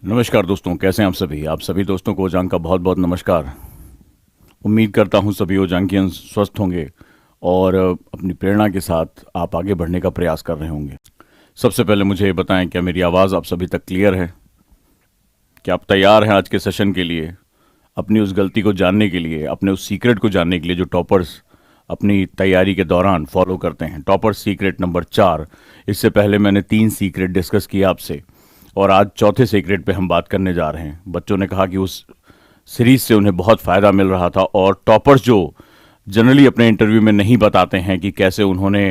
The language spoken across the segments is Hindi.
नमस्कार दोस्तों, कैसे हैं आप सभी दोस्तों को ओजांग का बहुत बहुत नमस्कार। उम्मीद करता हूं सभी ओजांगियन स्वस्थ होंगे और अपनी प्रेरणा के साथ आप आगे बढ़ने का प्रयास कर रहे होंगे। सबसे पहले मुझे ये बताएं, क्या मेरी आवाज़ आप सभी तक क्लियर है? क्या आप तैयार हैं आज के सेशन के लिए, अपनी उस गलती को जानने के लिए, अपने उस सीक्रेट को जानने के लिए जो टॉपर्स अपनी तैयारी के दौरान फॉलो करते हैं? Topper secret number 4। इससे पहले मैंने 3 सीक्रेट डिस्कस किया आपसे और आज चौथे सीक्रेट पे हम बात करने जा रहे हैं। बच्चों ने कहा कि उस सीरीज से उन्हें बहुत फ़ायदा मिल रहा था और टॉपर्स जो जनरली अपने इंटरव्यू में नहीं बताते हैं कि कैसे उन्होंने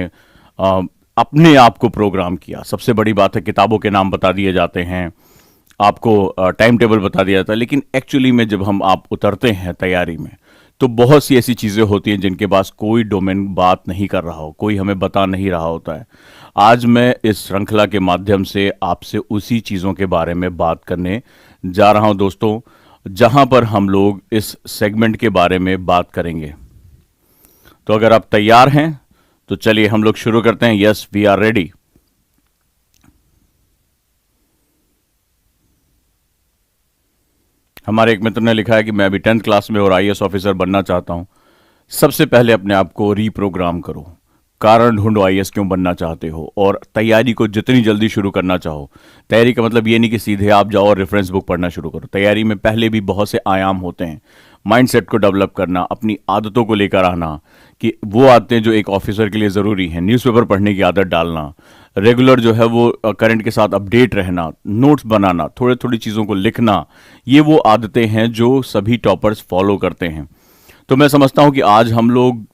अपने आप को प्रोग्राम किया। सबसे बड़ी बात है, किताबों के नाम बता दिए जाते हैं, आपको टाइम टेबल बता दिया जाता है, लेकिन एक्चुअली में जब हम आप उतरते हैं तैयारी में तो बहुत सी ऐसी चीज़ें होती हैं जिनके पास कोई डोमेन बात नहीं कर रहा हो, कोई हमें बता नहीं रहा होता है। आज मैं इस श्रृंखला के माध्यम से आपसे उसी चीज़ों के बारे में बात करने जा रहा हूं दोस्तों, जहां पर हम लोग इस सेगमेंट के बारे में बात करेंगे। तो अगर आप तैयार हैं तो चलिए हम लोग शुरू करते हैं। Yes, we are ready. हमारे एक मित्र ने लिखा है कि मैं अभी 10th क्लास में और आईएएस ऑफिसर बनना चाहता हूं। सबसे पहले अपने आप को रीप्रोग्राम करो, कारण ढूंढो आईएएस क्यों बनना चाहते हो और तैयारी को जितनी जल्दी शुरू करना चाहो। तैयारी का मतलब ये नहीं कि सीधे आप जाओ और रेफरेंस बुक पढ़ना शुरू करो। तैयारी में पहले भी बहुत से आयाम होते हैं। माइंडसेट को डेवलप करना, अपनी आदतों को लेकर आना कि वो आदतें जो एक ऑफिसर के लिए ज़रूरी हैं। न्यूज़पेपर पढ़ने की आदत डालना, रेगुलर जो है वो करंट के साथ अपडेट रहना, नोट्स बनाना, थोड़ी थोड़ी चीज़ों को लिखना, ये वो आदतें हैं जो सभी टॉपर्स फॉलो करते हैं। तो मैं समझता हूं कि आज हम लोग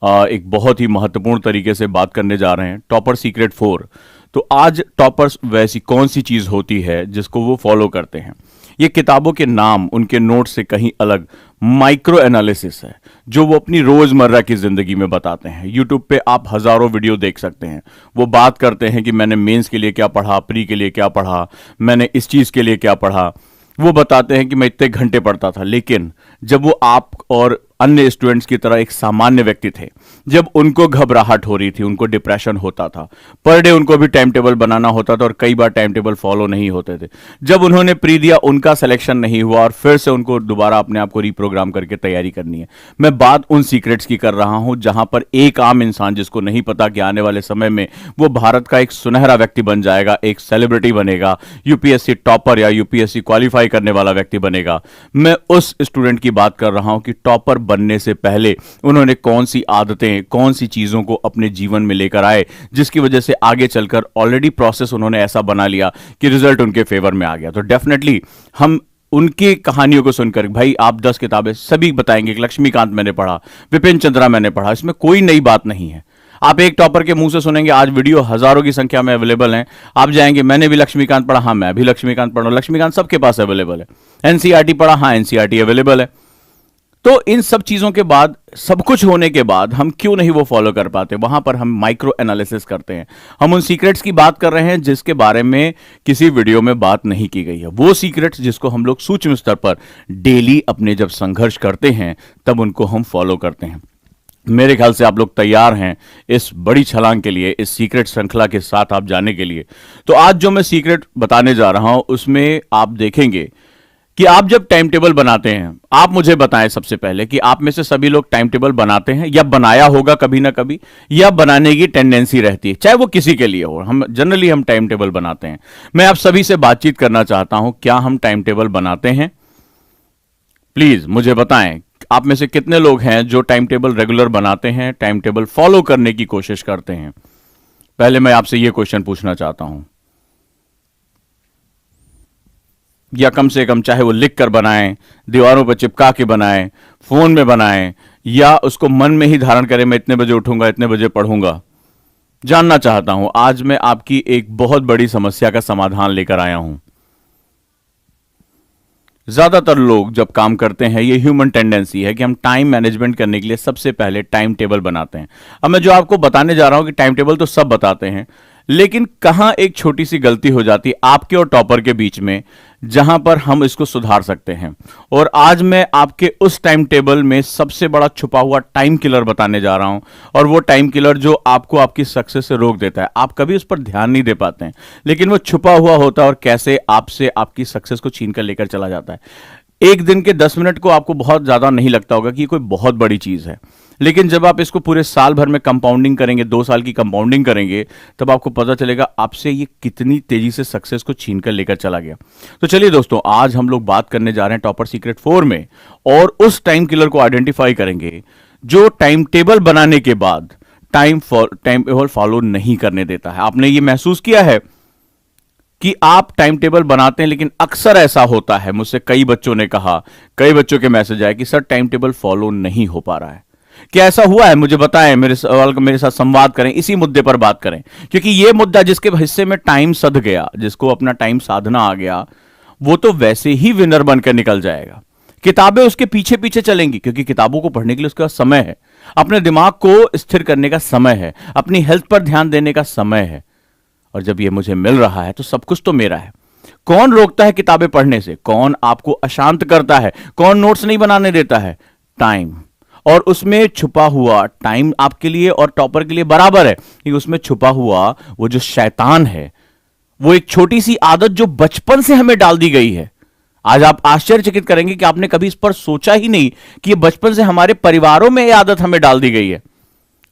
एक बहुत ही महत्वपूर्ण तरीके से बात करने जा रहे हैं, टॉपर सीक्रेट 4। तो आज टॉपर्स वैसी कौन सी चीज़ होती है जिसको वो फॉलो करते हैं? ये किताबों के नाम, उनके नोट्स से कहीं अलग माइक्रो एनालिसिस है जो वो अपनी रोज़मर्रा की ज़िंदगी में बताते हैं। यूट्यूब पे आप हज़ारों वीडियो देख सकते हैं। वो बात करते हैं कि मैंने मेंस के लिए क्या पढ़ा, प्री के लिए क्या पढ़ा, मैंने इस चीज़ के लिए क्या पढ़ा। वो बताते हैं कि मैं इतने घंटे पढ़ता था, लेकिन जब वो आप और अन्य स्टूडेंट्स की तरह एक सामान्य व्यक्ति थे, जब उनको घबराहट हो रही थी, उनको डिप्रेशन होता था, पर डे उनको भी टाइम टेबल बनाना होता था और कई बार टाइम टेबल फॉलो नहीं होते थे। जब उन्होंने प्री दिया, उनका सिलेक्शन नहीं हुआ और फिर से उनको दोबारा अपने आप को रीप्रोग्राम करके तैयारी करनी है। मैं बात उन सीक्रेट्स की कर रहा हूं जहां पर एक आम इंसान जिसको नहीं पता कि आने वाले समय में वो भारत का एक सुनहरा व्यक्ति बन जाएगा, एक सेलिब्रिटी बनेगा, यूपीएससी टॉपर या यूपीएससी क्वालिफाई करने वाला व्यक्ति बनेगा। मैं उस स्टूडेंट की बात कर रहा हूं कि टॉपर बनने से पहले उन्होंने कौन सी आदतें, कौन सी चीजों को अपने जीवन में लेकर आए, जिसकी वजह से आगे चलकर ऑलरेडी प्रोसेस उन्होंने ऐसा बना लिया कि रिजल्ट उनके फेवर में आ गया। तो डेफिनेटली हम उनकी कहानियों को सुनकर, भाई आप 10 किताबें सभी बताएंगे कि लक्ष्मीकांत मैंने पढ़ा, विपिन चंद्रा मैंने पढ़ा, इसमें कोई नई बात नहीं है। आप एक टॉपर के मुंह से सुनेंगे, आज वीडियो हजारों की संख्या में अवेलेबल हैं। आप जाएंगे, मैंने भी लक्ष्मीकांत पढ़ा, हाँ मैं भी लक्ष्मीकांत पढ़ा, लक्ष्मीकांत सबके पास अवेलेबल है। एनसीईआरटी पढ़ा, हाँ एनसीईआरटी अवेलेबल है। तो इन सब चीजों के बाद, सब कुछ होने के बाद हम क्यों नहीं वो फॉलो कर पाते? वहां पर हम माइक्रो एनालिसिस करते हैं। हम उन सीक्रेट्स की बात कर रहे हैं जिसके बारे में किसी वीडियो में बात नहीं की गई है। वो सीक्रेट्स जिसको हम लोग सूक्ष्म स्तर पर डेली अपने जब संघर्ष करते हैं तब उनको हम फॉलो करते हैं। मेरे ख्याल से आप लोग तैयार हैं इस बड़ी छलांग के लिए, इस सीक्रेट श्रृंखला के साथ आप जाने के लिए। तो आज जो मैं सीक्रेट बताने जा रहा हूं उसमें आप देखेंगे कि आप जब टाइम टेबल बनाते हैं, आप मुझे बताएं सबसे पहले कि आप में से सभी लोग टाइम टेबल बनाते हैं या बनाया होगा कभी ना कभी, या बनाने की टेंडेंसी रहती है, चाहे वो किसी के लिए हो। हम जनरली टाइम टेबल बनाते हैं। मैं आप सभी से बातचीत करना चाहता हूं, क्या हम टाइम टेबल बनाते हैं? प्लीज मुझे बताएं, आप में से कितने लोग हैं जो टाइम टेबल रेगुलर बनाते हैं, टाइम टेबल फॉलो करने की कोशिश करते हैं? पहले मैं आपसे यह क्वेश्चन पूछना चाहता हूं, या कम से कम चाहे वो लिख कर बनाएं, दीवारों पर चिपका के बनाएं, फोन में बनाएं, या उसको मन में ही धारण करें, मैं इतने बजे उठूंगा, इतने बजे पढ़ूंगा। जानना चाहता हूं, आज मैं आपकी एक बहुत बड़ी समस्या का समाधान लेकर आया हूं। ज्यादातर लोग जब काम करते हैं, ये ह्यूमन टेंडेंसी है कि हम टाइम मैनेजमेंट करने के लिए सबसे पहले टाइम टेबल बनाते हैं। अब मैं जो आपको बताने जा रहा हूं कि टाइम टेबल तो सब बताते हैं, लेकिन कहां एक छोटी सी गलती हो जाती है आपके और टॉपर के बीच में, जहां पर हम इसको सुधार सकते हैं। और आज मैं आपके उस टाइम टेबल में सबसे बड़ा छुपा हुआ टाइम किलर बताने जा रहा हूं, और वो टाइम किलर जो आपको आपकी सक्सेस से रोक देता है। आप कभी उस पर ध्यान नहीं दे पाते हैं, लेकिन वो छुपा हुआ होता है और कैसे आपसे आपकी सक्सेस को छीन कर लेकर चला जाता है। एक दिन के 10 मिनट को आपको बहुत ज्यादा नहीं लगता होगा कि ये कोई बहुत बड़ी चीज है, लेकिन जब आप इसको पूरे साल भर में कंपाउंडिंग करेंगे, 2 साल की कंपाउंडिंग करेंगे, तब आपको पता चलेगा आपसे ये कितनी तेजी से सक्सेस को छीन कर लेकर चला गया। तो चलिए दोस्तों, आज हम लोग बात करने जा रहे हैं टॉपर सीक्रेट 4 में, और उस टाइम किलर को आइडेंटिफाई करेंगे जो टाइम टेबल बनाने के बाद टाइम टेबल फॉलो नहीं करने देता है। आपने ये महसूस किया है कि आप टाइम टेबल बनाते हैं, लेकिन अक्सर ऐसा होता है, मुझसे कई बच्चों ने कहा, कई बच्चों के मैसेज आए कि सर टाइम टेबल फॉलो नहीं हो पा रहा है। क्या ऐसा हुआ है? मुझे बताएं, मेरे सवाल का मेरे साथ संवाद करें, इसी मुद्दे पर बात करें, क्योंकि यह मुद्दा जिसके हिस्से में टाइम सध गया, जिसको अपना टाइम साधना आ गया, वो तो वैसे ही विनर बनकर निकल जाएगा। किताबें उसके पीछे पीछे चलेंगी, क्योंकि किताबों को पढ़ने के लिए उसका समय है, अपने दिमाग को स्थिर करने का समय है, अपनी हेल्थ पर ध्यान देने का समय है। और जब ये मुझे मिल रहा है तो सब कुछ तो मेरा है। कौन रोकता है किताबें पढ़ने से? कौन आपको अशांत करता है? कौन नोट्स नहीं बनाने देता है? टाइम। और उसमें छुपा हुआ टाइम आपके लिए और टॉपर के लिए बराबर है, कि उसमें छुपा हुआ वो जो शैतान है, वो एक छोटी सी आदत जो बचपन से हमें डाल दी गई है। आज आप आश्चर्यचकित करेंगे कि आपने कभी इस पर सोचा ही नहीं कि ये बचपन से हमारे परिवारों में ये आदत हमें डाल दी गई है,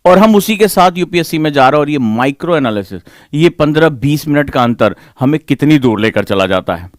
और हम उसी के साथ यूपीएससी में जा रहे हैं। और ये माइक्रो एनालिसिस, ये 15-20 मिनट का अंतर हमें कितनी दूर लेकर चला जाता है।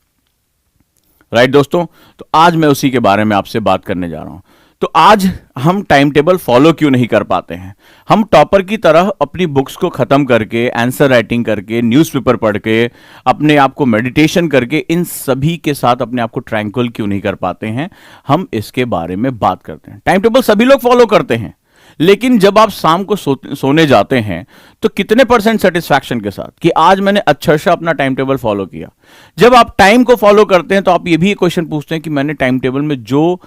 राइट दोस्तों, तो आज मैं उसी के बारे में आपसे बात करने जा रहा हूं। तो आज हम टाइम टेबल फॉलो क्यों नहीं कर पाते हैं? हम टॉपर की तरह अपनी बुक्स को खत्म करके, आंसर राइटिंग करके, न्यूज़पेपर पढ़ के, अपने आप को मेडिटेशन करके, इन सभी के साथ अपने आप को ट्रैंक्विल क्यों नहीं कर पाते हैं? हम इसके बारे में बात करते हैं। टाइम टेबल सभी लोग फॉलो करते हैं, लेकिन जब आप शाम को सोने जाते हैं तो कितने % सेटिस्फैक्शन के साथ कि आज मैंने अक्षरशः अपना टाइम टेबल फॉलो किया? जब आप टाइम को फॉलो करते हैं तो आप ये भी क्वेश्चन पूछते हैं कि मैंने टाइम टेबल में जो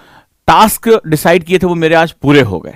टास्क डिसाइड किए थे वो मेरे आज पूरे हो गए?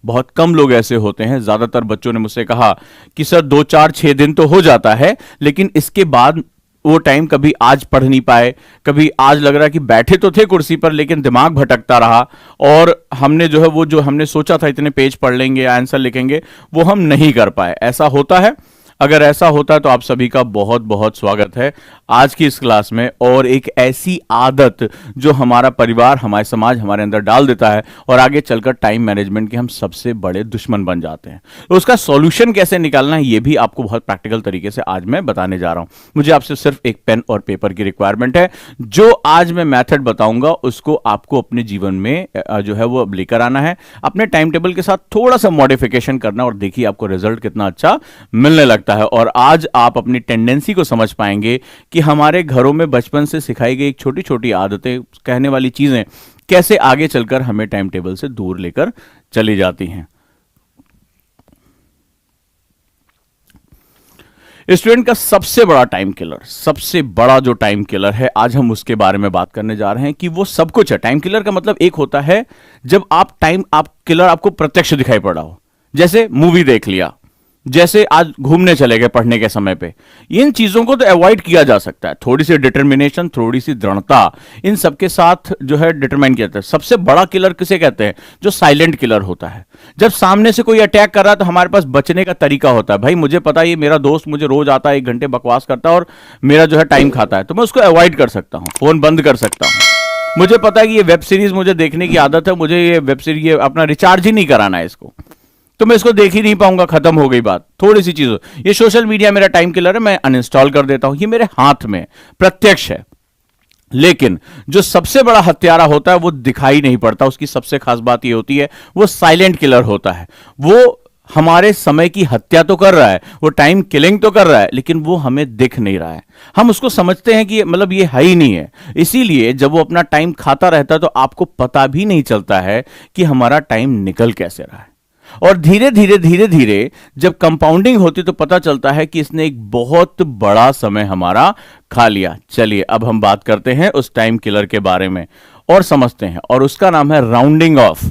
बहुत कम लोग ऐसे होते हैं। ज्यादातर बच्चों ने मुझसे कहा कि सर 2, 4, 6 दिन तो हो जाता है, लेकिन इसके बाद वो टाइम कभी आज पढ़ नहीं पाए, कभी आज लग रहा कि बैठे तो थे कुर्सी पर लेकिन दिमाग भटकता रहा, और हमने जो है वो जो हमने सोचा था इतने पेज पढ़ लेंगे, आंसर लिखेंगे, वो हम नहीं कर पाए। ऐसा होता है? अगर ऐसा होता है तो आप सभी का बहुत बहुत स्वागत है आज की इस क्लास में। और एक ऐसी आदत जो हमारा परिवार, हमारे समाज हमारे अंदर डाल देता है, और आगे चलकर टाइम मैनेजमेंट के हम सबसे बड़े दुश्मन बन जाते हैं। तो उसका सॉल्यूशन कैसे निकालना है, ये भी आपको बहुत प्रैक्टिकल तरीके से आज मैं बताने जा रहा हूं। मुझे आपसे सिर्फ एक पेन और पेपर की रिक्वायरमेंट है। जो आज मैं मैथड बताऊंगा उसको आपको अपने जीवन में जो है वो लेकर आना है, अपने टाइम टेबल के साथ थोड़ा सा मॉडिफिकेशन करना, और देखिए आपको रिजल्ट कितना अच्छा मिलने लगता है। और आज आप अपनी टेंडेंसी को समझ पाएंगे कि हमारे घरों में बचपन से सिखाई गई छोटी छोटी आदतें, कहने वाली चीजें कैसे आगे चलकर हमें टाइम टेबल से दूर लेकर चली जाती हैं। स्टूडेंट का सबसे बड़ा टाइम किलर, सबसे बड़ा जो टाइम किलर है, आज हम उसके बारे में बात करने जा रहे हैं कि वो सब कुछ है। टाइम किलर का मतलब एक होता है जब आप किलर आपको प्रत्यक्ष दिखाई पड़ा हो, जैसे मूवी देख लिया, जैसे आज घूमने चले गए पढ़ने के समय पे। इन चीजों को तो अवॉइड किया जा सकता है, थोड़ी सी डिटर्मिनेशन, थोड़ी सी दृढ़ता, इन सबके साथ जो है डिटरमाइन किया जाता है। सबसे बड़ा किलर किसे कहते हैं? जो साइलेंट किलर होता है। जब सामने से कोई अटैक कर रहा है तो हमारे पास बचने का तरीका होता है। भाई मुझे पता है ये मेरा दोस्त मुझे रोज आता है, 1 घंटे बकवास करता है और मेरा जो है टाइम खाता है, तो मैं उसको अवॉइड कर सकता हूं, फोन बंद कर सकता हूं। मुझे पता है कि ये वेब सीरीज मुझे देखने की आदत है, मुझे ये वेब सीरीज ये अपना रिचार्ज ही नहीं कराना है इसको, तो मैं इसको देख ही नहीं पाऊंगा, खत्म हो गई बात। थोड़ी सी चीज, ये सोशल मीडिया मेरा टाइम किलर है, मैं अनइंस्टॉल कर देता हूं, ये मेरे हाथ में प्रत्यक्ष है। लेकिन जो सबसे बड़ा हत्यारा होता है वो दिखाई नहीं पड़ता, उसकी सबसे खास बात ये होती है वो साइलेंट किलर होता है। वो हमारे समय की हत्या तो कर रहा है, वो टाइम किलिंग तो कर रहा है, लेकिन वो हमें दिख नहीं रहा है। हम उसको समझते हैं कि मतलब ये है ही नहीं है। इसीलिए जब वो अपना टाइम खाता रहता है तो आपको पता भी नहीं चलता है कि हमारा टाइम निकल कैसे रहा है। और धीरे धीरे जब कंपाउंडिंग होती तो पता चलता है कि इसने एक बहुत बड़ा समय हमारा खा लिया। चलिए अब हम बात करते हैं उस टाइम किलर के बारे में और समझते हैं, और उसका नाम है राउंडिंग ऑफ।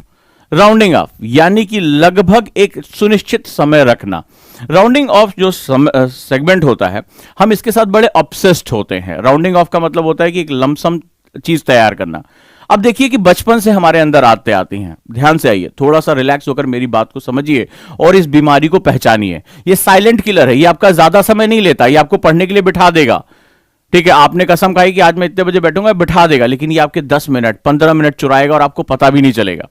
राउंडिंग ऑफ यानी कि लगभग एक सुनिश्चित समय रखना। राउंडिंग ऑफ जो सेगमेंट होता है, हम इसके साथ बड़े ऑब्सेस्ड होते हैं। राउंडिंग ऑफ का मतलब होता है कि एक लमसम चीज तैयार करना। अब देखिए कि बचपन से हमारे अंदर आते आती हैं, ध्यान से आइए, थोड़ा सा रिलैक्स होकर मेरी बात को समझिए और इस बीमारी को पहचानिए। ये साइलेंट किलर है, ये आपका ज्यादा समय नहीं लेता, ये आपको पढ़ने के लिए बिठा देगा। ठीक है, आपने कसम खाई कि आज मैं इतने बजे बैठूंगा, बिठा देगा, लेकिन ये आपके 10 मिनट 15 मिनट चुराएगा और आपको पता भी नहीं चलेगा।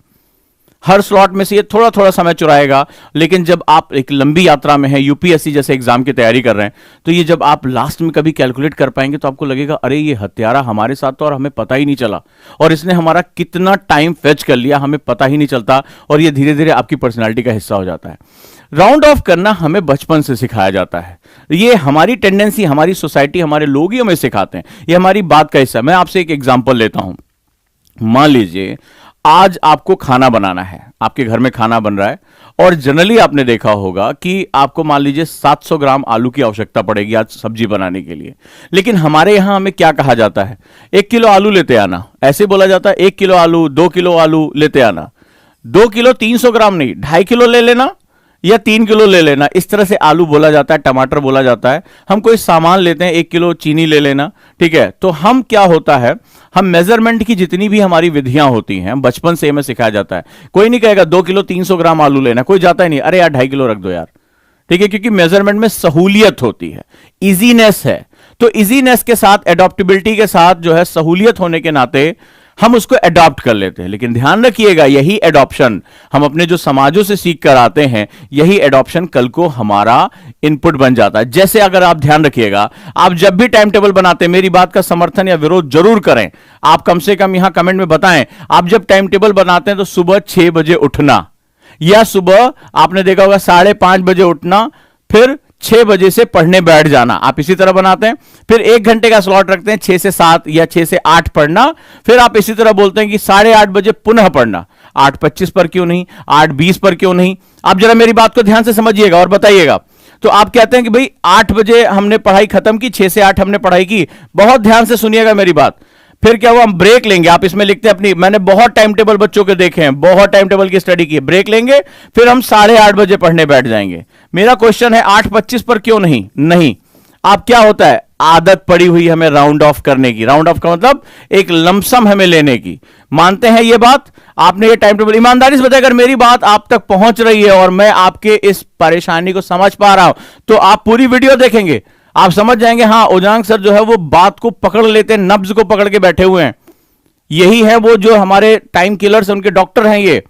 हर स्लॉट में से ये थोड़ा थोड़ा समय चुराएगा, लेकिन जब आप एक लंबी यात्रा में हैं, यूपीएससी जैसे एग्जाम की तैयारी कर रहे हैं, तो ये जब आप लास्ट में कभी कैलकुलेट कर पाएंगे तो आपको लगेगा अरे ये हत्यारा हमारे साथ तो और हमें पता ही नहीं चला, और इसने हमारा कितना टाइम फेच कर लिया हमें पता ही नहीं चलता, और ये धीरे धीरे आपकी पर्सनैलिटी का हिस्सा हो जाता है। राउंड ऑफ करना हमें बचपन से सिखाया जाता है। ये हमारी टेंडेंसी, हमारी सोसाइटी, हमारे लोग ही हमें सिखाते हैं, ये हमारी बात का हिस्सा है। मैं आपसे एक एग्जांपल लेता हूं। मान लीजिए आज आपको खाना बनाना है, आपके घर में खाना बन रहा है, और जनरली आपने देखा होगा कि आपको मान लीजिए 700 ग्राम आलू की आवश्यकता पड़ेगी आज सब्जी बनाने के लिए। लेकिन हमारे यहां हमें क्या कहा जाता है, 1 किलो आलू लेते आना, ऐसे बोला जाता है 1 किलो आलू, 2 किलो आलू लेते आना। 2 किलो 300 ग्राम नहीं, 2.5 किलो ले लेना या 3 किलो ले लेना, इस तरह से आलू बोला जाता है, टमाटर बोला जाता है। हम कोई सामान लेते हैं, 1 किलो चीनी ले लेना, ठीक है। तो हम क्या होता है, हम मेजरमेंट की जितनी भी हमारी विधियां होती हैं बचपन से हमें सिखाया जाता है। कोई नहीं कहेगा 2 किलो 300 ग्राम आलू लेना, कोई जाता ही नहीं, अरे यार 2.5 किलो रख दो यार, ठीक है, क्योंकि मेजरमेंट में सहूलियत होती है, इजीनेस है। तो इजीनेस के साथ, एडॉप्टेबिलिटी के साथ जो है, सहूलियत होने के नाते हम उसको अडॉप्ट कर लेते हैं। लेकिन ध्यान रखिएगा, यही एडॉप्शन हम अपने जो समाजों से सीख कर आते हैं, यही एडॉप्शन कल को हमारा इनपुट बन जाता है। जैसे अगर आप ध्यान रखिएगा, आप जब भी टाइम टेबल बनाते हैं, मेरी बात का समर्थन या विरोध जरूर करें, आप कम से कम यहां कमेंट में बताएं, आप जब टाइम टेबल बनाते हैं तो सुबह 6 बजे उठना, या सुबह आपने देखा होगा 5:30 बजे उठना, फिर 6 बजे से पढ़ने बैठ जाना। आप इसी तरह बनाते हैं, फिर 1 घंटे का स्लॉट रखते हैं, 6 से 7 या 6 से 8 पढ़ना, फिर आप इसी तरह बोलते हैं कि 8:30 बजे पुनः पढ़ना। 8:25 पर क्यों नहीं, 8:20 पर क्यों नहीं? आप जरा मेरी बात को ध्यान से समझिएगा और बताइएगा। तो आप कहते हैं कि भाई 8 बजे हमने पढ़ाई खत्म की, 6 से 8 हमने पढ़ाई की। बहुत ध्यान से सुनिएगा मेरी बात। फिर क्या हुआ, हम ब्रेक लेंगे। आप इसमें लिखते हैं अपनी, मैंने बहुत टाइम टेबल बच्चों के देखे हैं, बहुत टाइम टेबल की स्टडी की है, ब्रेक लेंगे, फिर हम 8:30 बजे पढ़ने बैठ जाएंगे। मेरा क्वेश्चन है 8:25 पर क्यों नहीं? नहीं, आप क्या होता है, आदत पड़ी हुई हमें राउंड ऑफ करने की। राउंड ऑफ का मतलब एक लमसम हमें लेने की। मानते हैं ये बात? आपने ये टाइम टेबल, ईमानदारी से बताया, अगर मेरी बात आप तक पहुंच रही है और मैं आपके इस परेशानी को समझ पा रहा हूं, तो आप पूरी वीडियो देखेंगे, आप समझ जाएंगे हाँ उजांग सर जो है वो बात को पकड़ लेते हैं, नब्ज को पकड़ के बैठे हुए हैं। यही है वो जो हमारे टाइम किलर्स, उनके डॉक्टर हैं ये।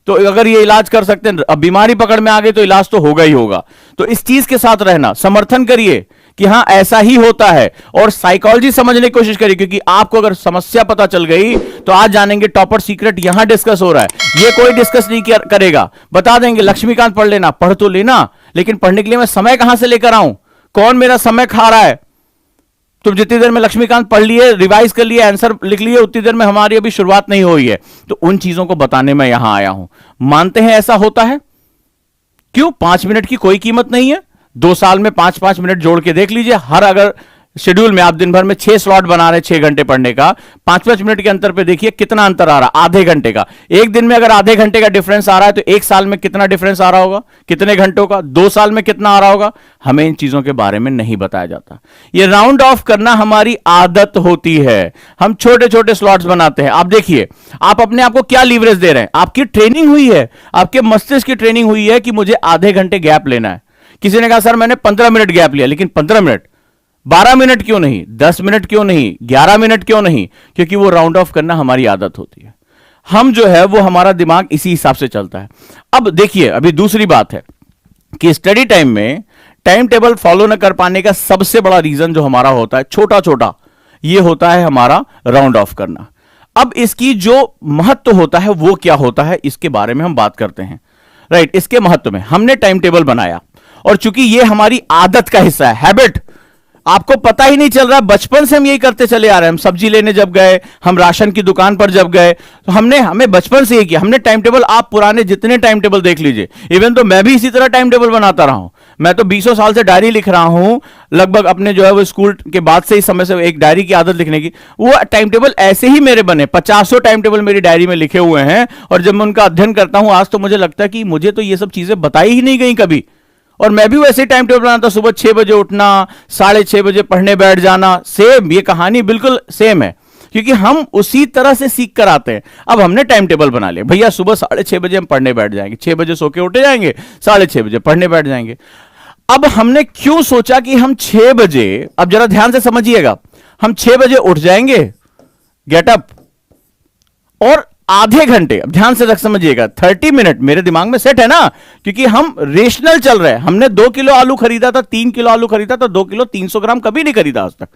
तो अगर ये इलाज कर सकते हैं, अब बीमारी पकड़ में आ गई तो इलाज तो होगा ही होगा। तो इस चीज के साथ रहना, समर्थन करिए कि हाँ ऐसा ही होता है, और साइकोलॉजी समझने की कोशिश करिए, क्योंकि आपको अगर समस्या पता चल गई तो आज जानेंगे टॉपर सीक्रेट यहां डिस्कस हो रहा है। ये कोई डिस्कस नहीं करेगा, बता देंगे लक्ष्मीकांत पढ़ लेना, पढ़ तो लेना, लेकिन पढ़ने के लिए मैं समय कहां से लेकर आऊं? कौन मेरा समय खा रहा है? तुम जितनी देर में लक्ष्मीकांत पढ़ लिए, रिवाइज कर लिए, आंसर लिख लिए, उतनी देर में हमारी अभी शुरुआत नहीं हुई है। तो उन चीजों को बताने में यहां आया हूं। मानते हैं ऐसा होता है? क्यों? 5 मिनट की कोई कीमत नहीं है। 2 साल में 5-5 मिनट जोड़ के देख लीजिए। हर अगर शेड्यूल में आप दिन भर में 6 स्लॉट बना रहे, 6 घंटे पढ़ने का, 5-5 मिनट के अंतर पे देखिए कितना अंतर आ रहा, आधे घंटे का। एक दिन में अगर आधे घंटे का डिफरेंस आ रहा है तो 1 साल में कितना डिफरेंस आ रहा होगा, कितने घंटों का? 2 साल में कितना आ रहा होगा? हमें इन चीजों के बारे में नहीं बताया जाता। ये राउंड ऑफ करना हमारी आदत होती है। हम छोटे छोटे स्लॉट्स बनाते हैं। आप देखिए, आप अपने आप को क्या लीवरेज दे रहे हैं? आपकी ट्रेनिंग हुई है, आपके मस्तिष्क की ट्रेनिंग हुई है कि मुझे आधे घंटे गैप लेना है। किसी ने कहा सर मैंने 15 मिनट गैप लिया, लेकिन 15 मिनट, 12 मिनट क्यों नहीं, 10 मिनट क्यों नहीं, 11 मिनट क्यों नहीं? क्योंकि वो राउंड ऑफ करना हमारी आदत होती है। हम जो है वो, हमारा दिमाग इसी हिसाब से चलता है। अब देखिए, अभी दूसरी बात है कि स्टडी टाइम में टाइम टेबल फॉलो न कर पाने का सबसे बड़ा रीजन जो हमारा होता है, छोटा छोटा, ये होता है हमारा राउंड ऑफ करना। अब इसकी जो महत्व होता है वो क्या होता है, इसके बारे में हम बात करते हैं। राइट, इसके महत्व में हमने टाइम टेबल बनाया, और चूंकि ये हमारी आदत का हिस्सा है, हैबिट, आपको पता ही नहीं चल रहा, बचपन से हम यही करते चले आ रहे हैं। हम सब्जी लेने जब गए, हम राशन की दुकान पर जब गए, तो हमें बचपन से ही किया। हमने टाइम टेबल, आप पुराने जितने टाइम टेबल देख लीजिए, इवन तो मैं भी इसी तरह टाइम टेबल बनाता रहा हूं। मैं तो 20 साल से डायरी लिख रहा हूं, लगभग अपने जो है वो स्कूल के बाद से, इस समय से एक डायरी की आदत लिखने की। वो टाइम टेबल ऐसे ही मेरे बने, 50 टाइम टेबल मेरी डायरी में लिखे हुए हैं। और जब मैं उनका अध्ययन करता हूं आज, तो मुझे लगता है कि मुझे तो ये सब चीजें बताई ही नहीं गई कभी, और मैं भी वैसे ही टाइम टेबल बनाता, सुबह 6 बजे उठना, 6:30 बजे पढ़ने बैठ जाना। सेम, ये कहानी बिल्कुल सेम है, क्योंकि हम उसी तरह से सीख कर आते हैं। अब हमने टाइम टेबल बना लिया, भैया सुबह 6:30 बजे हम पढ़ने बैठ जाएंगे, 6 बजे सो के उठे जाएंगे, 6:30 बजे पढ़ने बैठ जाएंगे। अब हमने क्यों सोचा कि हम 6 बजे, अब जरा ध्यान से समझिएगा, हम 6 बजे उठ जाएंगे, गेट अप, और आधे घंटे, अब ध्यान से रख समझिएगा, 30 मिनट मेरे दिमाग में सेट है ना, क्योंकि हम रेशनल चल रहे हैं। हमने 2 किलो आलू खरीदा था, 3 किलो आलू खरीदा था, 2 किलो 300 ग्राम कभी नहीं खरीदा आज तक,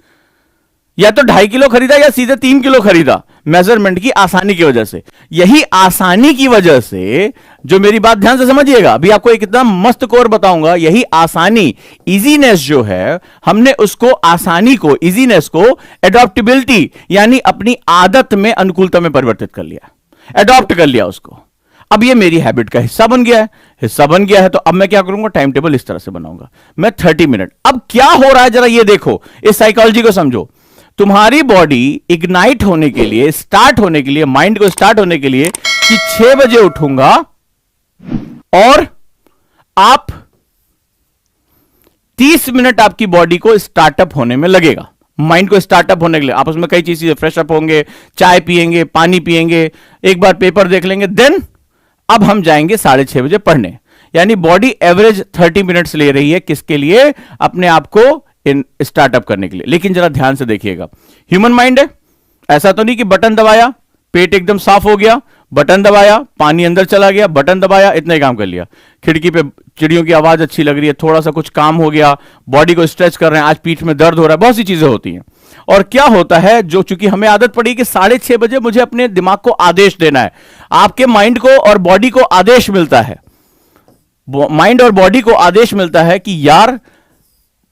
या तो 2.5 किलो खरीदा या सीधे 3 किलो खरीदा, मेजरमेंट की आसानी की वजह से। यही आसानी की वजह से, जो मेरी बात ध्यान से समझिएगा, अभी आपको एक इतना मस्त कोर बताऊंगा, यही आसानी, इजीनेस जो है, हमने उसको, आसानी को, इजीनेस को एडॉप्टेबिलिटी यानी अपनी आदत में, अनुकूलता में परिवर्तित कर लिया, एडॉप्ट कर लिया उसको। अब ये मेरी हैबिट का हिस्सा बन गया है, हिस्सा बन गया है, तो अब मैं क्या करूंगा, टाइम टेबल इस तरह से बनाऊंगा, मैं 30 मिनट। अब क्या हो रहा है जरा ये देखो, इस साइकोलॉजी को समझो। तुम्हारी बॉडी इग्नाइट होने के लिए, स्टार्ट होने के लिए, माइंड को स्टार्ट होने के लिए, कि 6 बजे उठूंगा और आप 30 मिनट आपकी बॉडी को स्टार्टअप होने में लगेगा, माइंड को स्टार्टअप होने के लिए। आप उसमें कई चीजें, फ्रेश अप होंगे, चाय पिएंगे, पानी पिएंगे, एक बार पेपर देख लेंगे, देन अब हम जाएंगे 6:30 बजे पढ़ने। यानी बॉडी एवरेज 30 मिनट्स ले रही है, किसके लिए, अपने आप को इन स्टार्टअप करने के लिए। लेकिन जरा ध्यान से देखिएगा, ह्यूमन माइंड है, ऐसा तो नहीं कि बटन दबाया, पेट एकदम साफ हो गया, बटन दबाया, पानी अंदर चला गया, बटन दबाया, इतना ही काम कर लिया, खिड़की पे चिड़ियों की आवाज अच्छी लग रही है, थोड़ा सा कुछ काम हो गया, बॉडी को स्ट्रेच कर रहे हैं, आज पीठ में दर्द हो रहा है, बहुत सी चीजें होती हैं। और क्या होता है, जो चूंकि हमें आदत पड़ी कि 6:30 बजे मुझे अपने दिमाग को आदेश देना है, आपके माइंड को और बॉडी को आदेश मिलता है, माइंड और बॉडी को आदेश मिलता है कि यार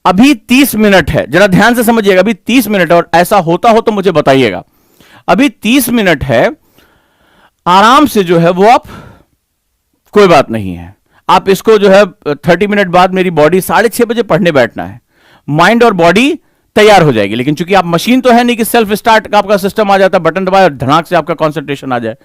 अभी 30 मिनट है, जरा ध्यान से समझिएगा, अभी 30 मिनट है, और ऐसा होता हो तो मुझे बताइएगा, अभी 30 मिनट है, आराम से जो है वो आप, कोई बात नहीं है, आप इसको जो है 30 मिनट बाद मेरी बॉडी 6:30 बजे पढ़ने बैठना है, माइंड और बॉडी तैयार हो जाएगी। लेकिन चूंकि आप मशीन तो है नहीं कि सेल्फ स्टार्ट का आपका सिस्टम आ जाता है, बटन दबाए और धड़ाक से आपका कंसंट्रेशन आ जाए,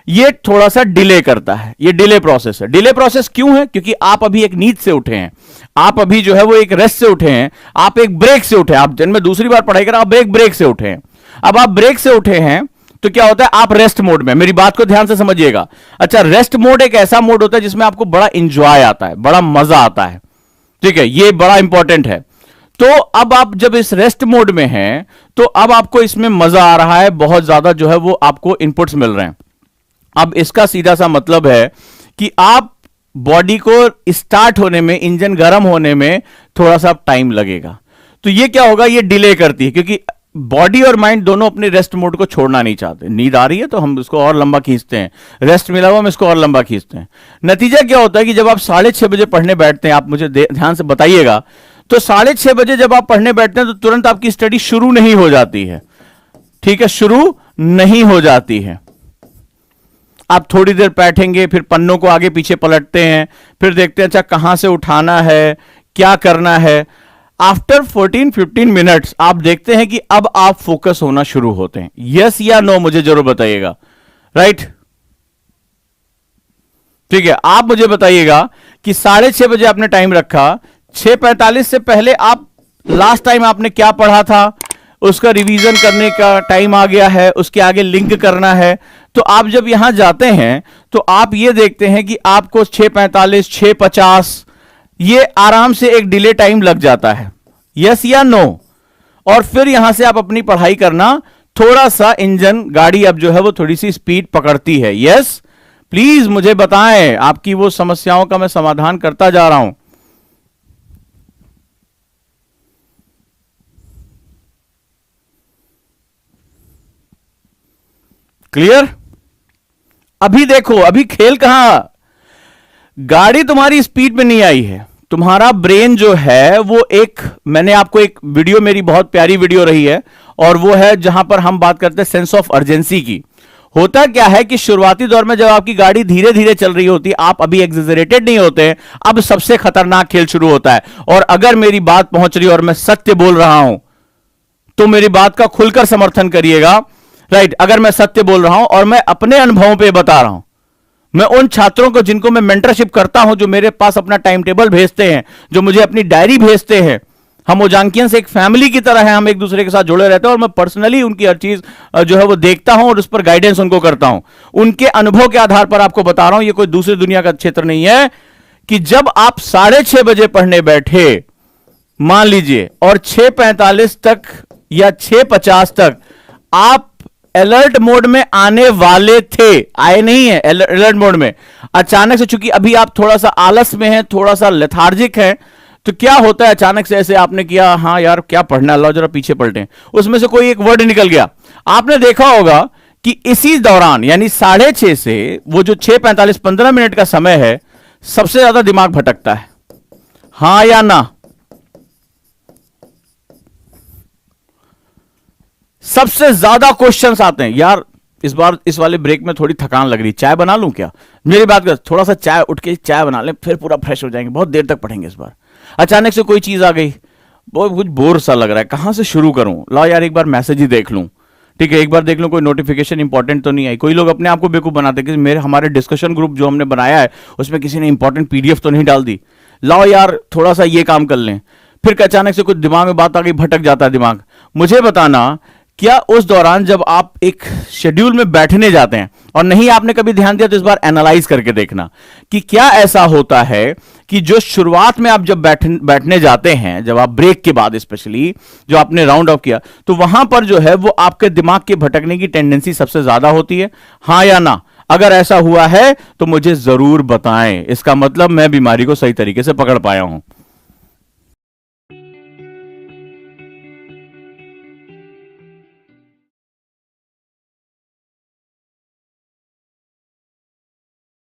ये थोड़ा सा डिले करता है, ये डिले प्रोसेस है। डिले प्रोसेस क्यों है, क्योंकि आप अभी एक नींद से उठे हैं, आप अभी जो है वो एक रेस्ट से उठे हैं, आप एक ब्रेक से उठे हैं, आप दिन में दूसरी बार पढ़ाई कर आप एक ब्रेक से उठे हैं। अब आप ब्रेक से उठे हैं तो क्या होता है, आप रेस्ट मोड में, मेरी बात को ध्यान से समझिएगा। अच्छा, रेस्ट मोड एक ऐसा मोड होता है जिसमें आपको बड़ा इंजॉय आता है, बड़ा मजा आता है, ठीक है, ये बड़ा इंपॉर्टेंट है। तो अब आप जब इस रेस्ट मोड में हैं तो अब आपको इसमें मजा आ रहा है, बहुत ज्यादा जो है वो आपको इनपुट्स मिल रहे हैं। अब इसका सीधा सा मतलब है कि आप बॉडी को स्टार्ट होने में, इंजन गर्म होने में थोड़ा सा टाइम लगेगा। तो ये क्या होगा, ये डिले करती है, क्योंकि बॉडी और माइंड दोनों अपने रेस्ट मोड को छोड़ना नहीं चाहते। नींद आ रही है तो हम इसको और लंबा खींचते हैं, रेस्ट मिला हुआ हम इसको और लंबा खींचते हैं। नतीजा क्या होता है कि जब आप 6:30 बजे पढ़ने बैठते हैं, आप मुझे ध्यान से बताइएगा, तो 6:30 बजे जब आप पढ़ने बैठते हैं तो तुरंत आपकी स्टडी शुरू नहीं हो जाती है, ठीक है, शुरू नहीं हो जाती है। आप थोड़ी देर बैठेंगे, फिर पन्नों को आगे पीछे पलटते हैं, फिर देखते हैं अच्छा कहां से उठाना है, क्या करना है। आफ्टर 14-15 मिनट्स आप देखते हैं कि अब आप फोकस होना शुरू होते हैं। यस या नो मुझे जरूर बताइएगा, राइट, ठीक है। आप मुझे बताइएगा कि 6:30 बजे आपने टाइम रखा, 6:45 से पहले आप लास्ट टाइम आपने क्या पढ़ा था उसका रिवीजन करने का टाइम आ गया है, उसके आगे लिंक करना है। तो आप जब यहां जाते हैं तो आप ये देखते हैं कि आपको 6:45, 6:50 ये आराम से एक डिले टाइम लग जाता है, यस या नो। और फिर यहां से आप अपनी पढ़ाई करना, थोड़ा सा इंजन, गाड़ी अब जो है वो थोड़ी सी स्पीड पकड़ती है। यस, प्लीज मुझे बताएं, आपकी वो समस्याओं का मैं समाधान करता जा रहा हूं। क्लियर? अभी देखो, अभी खेल कहां, गाड़ी तुम्हारी स्पीड में नहीं आई है, तुम्हारा ब्रेन जो है वो एक, मैंने आपको एक वीडियो, मेरी बहुत प्यारी वीडियो रही है, और वो है जहां पर हम बात करते हैं सेंस ऑफ अर्जेंसी की। होता क्या है कि शुरुआती दौर में जब आपकी गाड़ी धीरे धीरे चल रही होती है, आप अभी एक्सेलरेटेड नहीं होते, अब सबसे खतरनाक खेल शुरू होता है। और अगर मेरी बात पहुंच रही है और मैं सत्य बोल रहा हूं तो मेरी बात का खुलकर समर्थन करिएगा, राइट। अगर मैं सत्य बोल रहा हूं और मैं अपने अनुभवों पे बता रहा हूं, मैं उन छात्रों को जिनको मैं मेंटरशिप करता हूं, जो मेरे पास अपना टाइम टेबल भेजते हैं, जो मुझे अपनी डायरी भेजते हैं, हम ओजांकियंस एक फैमिली की तरह हैं, हम एक दूसरे के साथ जुड़े रहते हैं और मैं पर्सनली उनकी हर चीज जो है वो देखता हूं और उस पर गाइडेंस उनको करता हूं। उनके अनुभव के आधार पर आपको बता रहा हूं, ये कोई दूसरी दुनिया का क्षेत्र नहीं है कि जब आप 6:30 बजे पढ़ने बैठे मान लीजिए और 6:45 तक या 6:50 तक आप अलर्ट मोड में आने वाले थे, आए नहीं है अलर्ट मोड में, अचानक से, चूंकि अभी आप थोड़ा सा आलस में हैं, थोड़ा सा लेथार्जिक हैं, तो क्या होता है अचानक से ऐसे आपने किया, हाँ यार क्या पढ़ना, अल्लाह जरा पीछे पलटे, उसमें से कोई एक वर्ड निकल गया। आपने देखा होगा कि इसी दौरान यानी 6:30 से वो जो 6:45 15 मिनट का समय है, सबसे ज्यादा दिमाग भटकता है, हां या ना? सबसे ज्यादा क्वेश्चंस आते हैं, यार इस बार इस वाले ब्रेक में थोड़ी थकान लग रही, चाय बना लूं क्या? मेरी बात कर, थोड़ा सा चाय, उठ के चाय बना लें, फिर पूरा फ्रेश हो जाएंगे, बहुत देर तक पढ़ेंगे इस बार। अचानक से कोई चीज आ गई, बहुत कुछ बोर सा लग रहा है, कहां से शुरू करूं, ला यार एक बार मैसेज ही देख लूं, ठीक है एक बार देख लूं कोई नोटिफिकेशन इंपॉर्टेंट तो नहीं आई। कोई लोग अपने आप को बेवकूफ बनाते हैं कि मेरे हमारे डिस्कशन ग्रुप जो हमने बनाया है उसमें किसी ने इंपॉर्टेंट पीडीएफ तो नहीं डाल दी, लाओ यार थोड़ा सा ये काम कर लें। फिर अचानक से कुछ दिमाग में बात आ गई, भटक जाता है दिमाग। मुझे बताना, क्या उस दौरान जब आप एक शेड्यूल में बैठने जाते हैं और नहीं आपने कभी ध्यान दिया, तो इस बार एनालाइज करके देखना कि क्या ऐसा होता है कि जो शुरुआत में आप जब बैठने जाते हैं, जब आप ब्रेक के बाद स्पेशली जो आपने राउंड ऑफ किया, तो वहां पर जो है वो आपके दिमाग के भटकने की टेंडेंसी सबसे ज्यादा होती है, हां या ना? अगर ऐसा हुआ है तो मुझे जरूर बताएं, इसका मतलब मैं बीमारी को सही तरीके से पकड़ पाया हूं।